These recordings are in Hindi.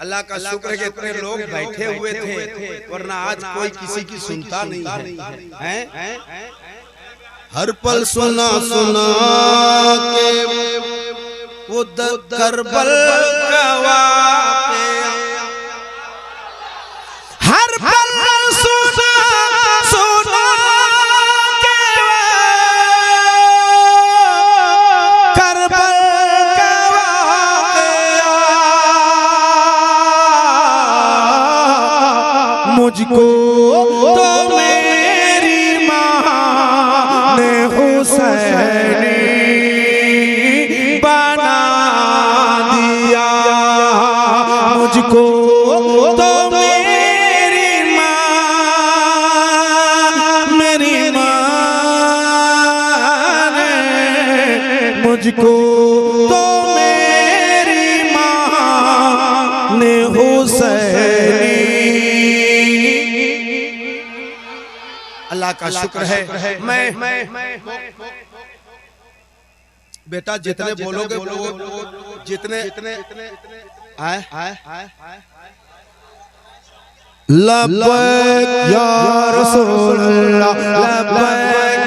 अल्लाह का शुक्र है कि इतने लोग बैठे हुए थे, वरना आज कोई किसी की सुनता नहीं है। हर पल सुना सुना के वो करबल का वाक़या, हर पल सुना सुना के करबल का वाक़या, मुझको तो मेरी माँ ने हुसैनी बना दिया, मुझको तो मेरी माँ ने मुझको तो मेरी माँ ने हुसैनी। अल्लाह का शुक्र है। मैं बेटा जितने बोलोगे वो जितने आए लब्बैक या रसूल अल्लाह, लब्बैक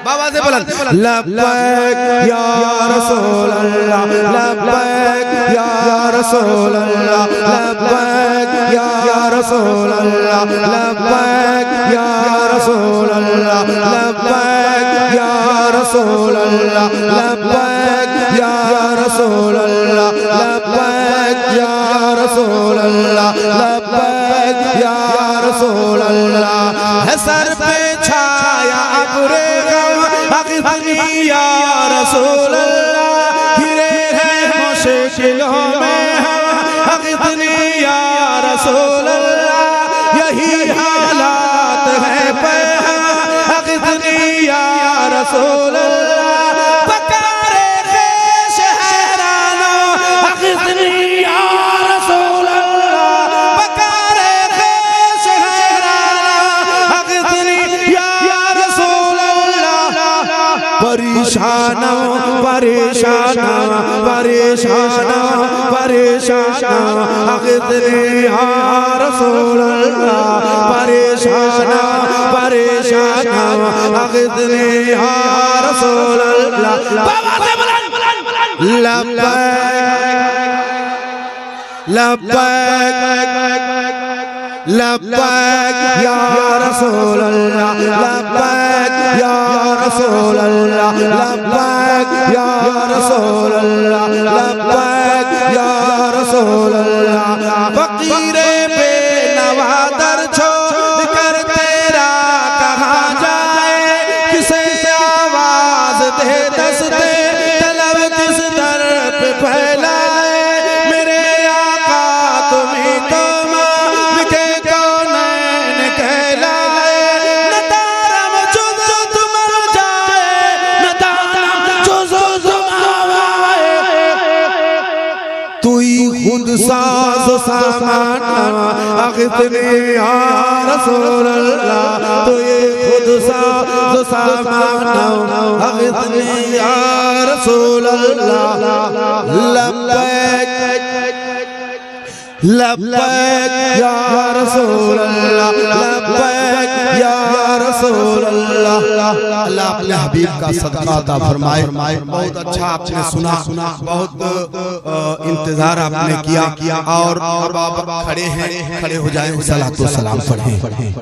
बाबा से बुलंद, लब्बैक या रसूल अल्लाह, लब्बैक या रसूल अल्लाह, लब्बैक या रसूल अल्लाह, लब्बैक या रसूल अल्लाह, लब्बैक या रसूल अल्लाह, लब्बैक या रसूल अल्लाह, लब्बैक या रसूल अल्लाह, लब्बैक या रसूल अल्लाह। है सर पे छाया अब्रे गम अग़िथनी या रसूल अल्लाह, घिरे हैं मुश्किलों में हम अग़िथनी या रसूल अल्लाह, यही हालात है पे अग़िथनी या रसूल अल्लाह, पकारे ख़ेश हैरानो अग़िथनी या रसूल अल्लाह, पकारे ख़ेश हैरानो अग़िथनी या रसूल अल्लाह, परेशानो परेशानो परेशानो परेशानो अग़िथनी या रसूल अल्लाह, परेशानो परेशानो अग़िथनी या रसूल अल्लाह। बाबा से बुलंद लब्बैक लब्बैक लब्बैक या रसूल अल्लाह, लब्बैक या रसूल अल्लाह, लब्बैक या रसूल अल्लाह, लब्बैक या रसूल अल्लाह। फकीरे बेनवा दर छोड़ कर तेरा कहाँ जाए, किसे आवाज दे दस्ते तलब किस दर पे फैलाए, मेरे आका तुम्हीं तो मालिक कौनैन कहलाए, न तारम जुज़ तुम जाए न तारम जुज़ तुम आए, तू ही खुद साज़ सामान अग़िथनी या रसूल अल्लाह, तू ही खुद साज़ सामान अग़िथनी या रसूल अल्लाह। लब्बैक लब्बैक या रसूल अल्लाह, लब्बैक या रसूल अल्लाह। अल्लाह अपने हबीब का सदका अता फरमाए। बहुत अच्छा आपने सुना, बहुत इंतजार आपने किया। और बाबा खड़े हैं, खड़े हो जाए, सलातो सलाम पढ़ें।